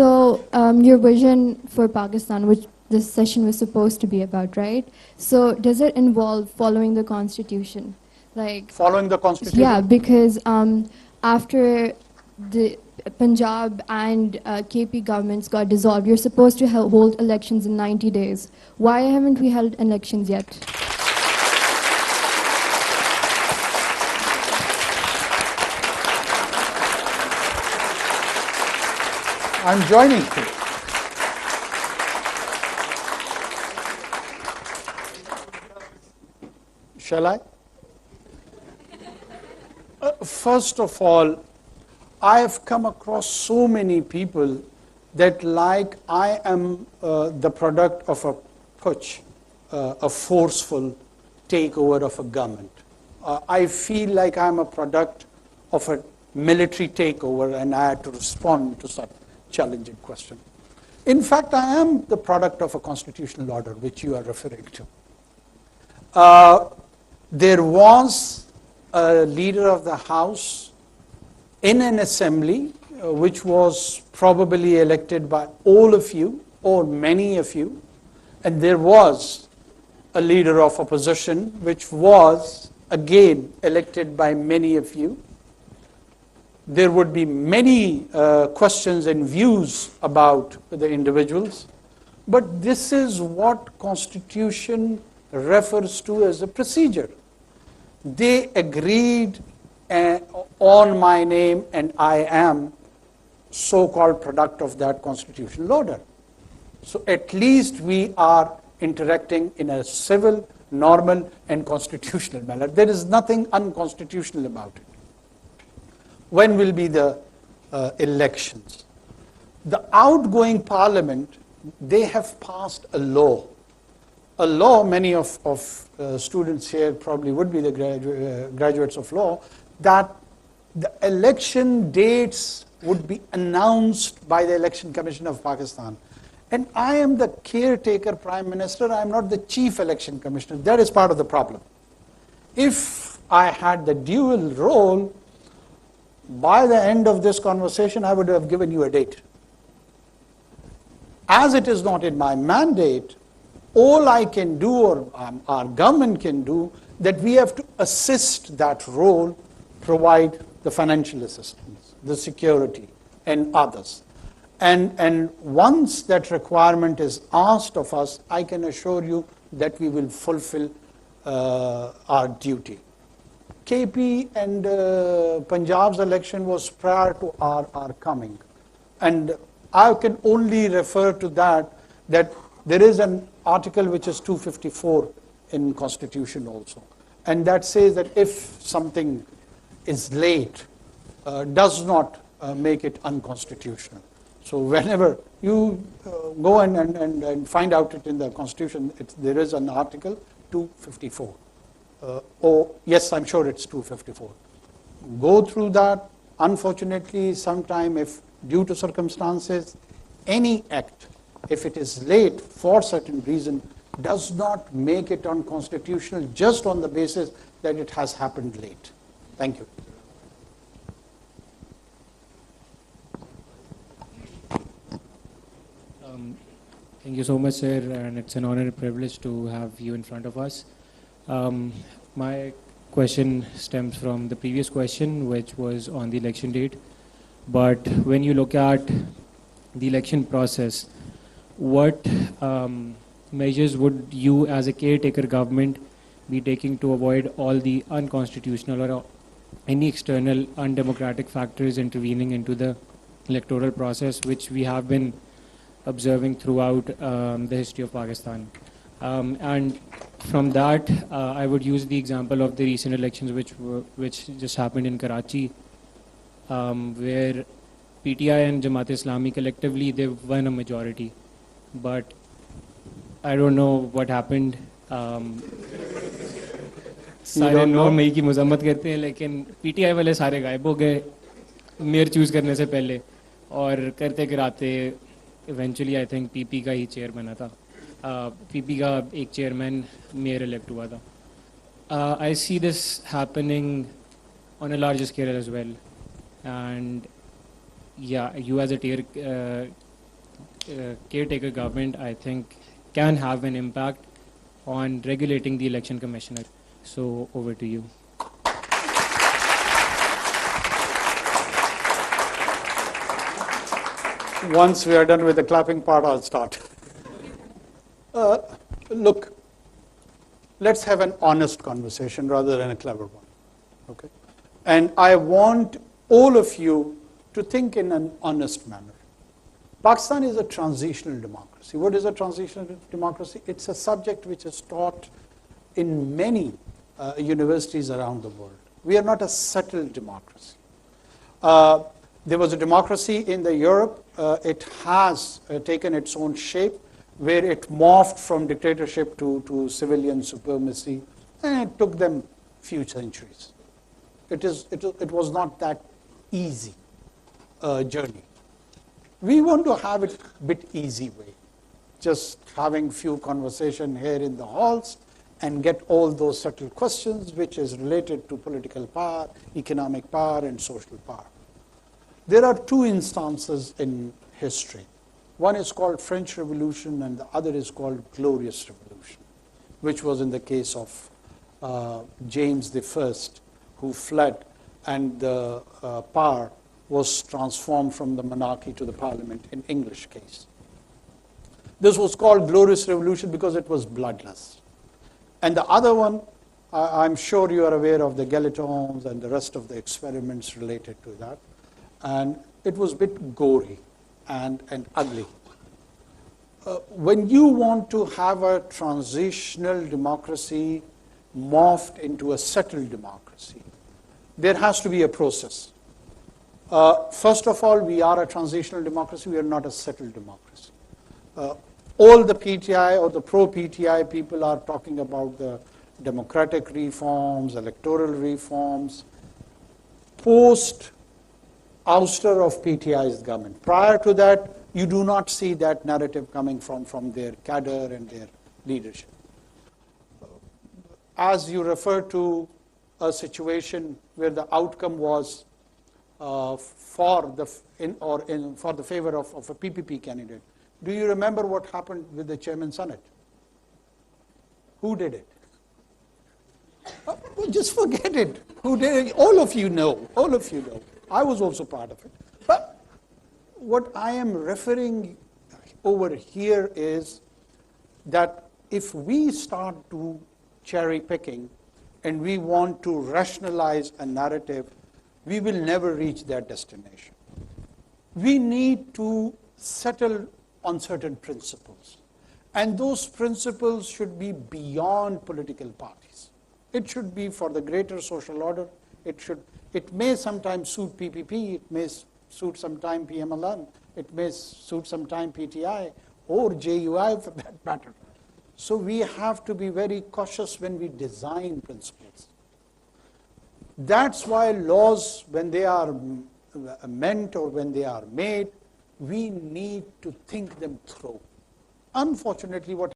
So your vision for Pakistan, which this session was supposed to be about, right? So does it involve following the constitution? Like Following the constitution? Yeah, because after the Punjab and KP governments got dissolved, you're supposed to hold elections in 90 days. Why haven't we held elections yet? I'm joining you. Shall I? First of all, I have come across so many people that like I am the product of a putsch, a forceful takeover of a government. I feel like I'm a product of a military takeover and I had to respond to such challenging question. In fact, I am the product of a constitutional order, which you are referring to. There was a leader of the House in an assembly, which was probably elected by all of you, or many of you, and there was a leader of opposition, which was again elected by many of you. There would be many questions and views about the individuals, but this is what Constitution refers to as a procedure. They agreed on my name and I am so-called product of that constitutional order. So at least we are interacting in a civil, normal and constitutional manner. There is nothing unconstitutional about it. When will be the elections? The outgoing parliament, they have passed a law. A law, many of students here probably would be the graduates of law, that the election dates would be announced by the Election Commission of Pakistan. And I am the caretaker Prime Minister, I am not the Chief Election Commissioner. That is part of the problem. If I had the dual role, by the end of this conversation, I would have given you a date. As it is not in my mandate, all I can do, or our government can do, that we have to assist that role, provide the financial assistance, the security, and others. And once that requirement is asked of us, I can assure you that we will fulfill our duty. KP and Punjab's election was prior to our coming. And I can only refer to that there is an article which is 254 in Constitution also. And that says that if something is late, does not make it unconstitutional. So whenever you go and find out it in the Constitution, there is an article 254. Yes, I'm sure it's 254. Go through that. Unfortunately, sometime if due to circumstances, any act, if it is late for certain reason, does not make it unconstitutional just on the basis that it has happened late. Thank you. Thank you so much, sir, and it's an honor and privilege to have you in front of us. My question stems from the previous question, which was on the election date. But when you look at the election process, what measures would you as a caretaker government be taking to avoid all the unconstitutional or any external undemocratic factors intervening into the electoral process, which we have been observing throughout the history of Pakistan? And from that, I would use the example of the recent elections which just happened in Karachi, where PTI and Jamaat-e-Islami collectively, they won a majority. But I don't know what happened. सारे no मई की मजम्मत करते हैं, लेकिन PTI वाले सारे गायब हो गए मेयर चूज करने से पहले, और करते कराते इवेंचुअली आई थिंक PP का ही चेयर बना था. PP का एक चेयरमैन मेयर इलेक्ट हुआ था. I see this happening on a larger scale as well. And yeah, you as a caretaker government, I think, can have an impact on regulating the election commissioner. So over to you. Once we are done with the clapping part, I'll start. Look, let's have an honest conversation rather than a clever one. Okay? And I want all of you to think in an honest manner. Pakistan is a transitional democracy. What is a transitional democracy? It's a subject which is taught in many universities around the world. We are not a settled democracy. There was a democracy in the Europe. It has taken its own shape, where it morphed from dictatorship to civilian supremacy, and it took them few centuries. It was not that easy journey. We want to have it a bit easy way, just having few conversation here in the halls and get all those subtle questions which is related to political power, economic power, and social power. There are two instances in history. One is called French Revolution and the other is called Glorious Revolution, which was in the case of James I, who fled, and the power was transformed from the monarchy to the parliament in English case. This was called Glorious Revolution because it was bloodless. And the other one, I'm sure you are aware of the guillotines and the rest of the experiments related to that. And it was a bit gory and ugly. When you want to have a transitional democracy morphed into a settled democracy, there has to be a process. First of all, we are a transitional democracy. We are not a settled democracy. All the PTI or the pro-PTI people are talking about the democratic reforms, electoral reforms, post ouster of PTI's government. Prior to that, you do not see that narrative coming from their cadre and their leadership. As you refer to a situation where the outcome was for the favor of a PPP candidate, do you remember what happened with the Chairman Senate? Who did it? Just forget it. Who did it? All of you know. All of you know. I was also part of it. But what I am referring over here is that if we start to cherry picking and we want to rationalize a narrative, we will never reach that destination. We need to settle on certain principles. And those principles should be beyond political parties. It should be for the greater social order. It may sometimes suit PPP, it may suit sometime PMLN, it may suit sometime PTI or JUI for that matter. So we have to be very cautious when we design principles. That's why laws, when they are meant or when they are made, we need to think them through. Unfortunately, what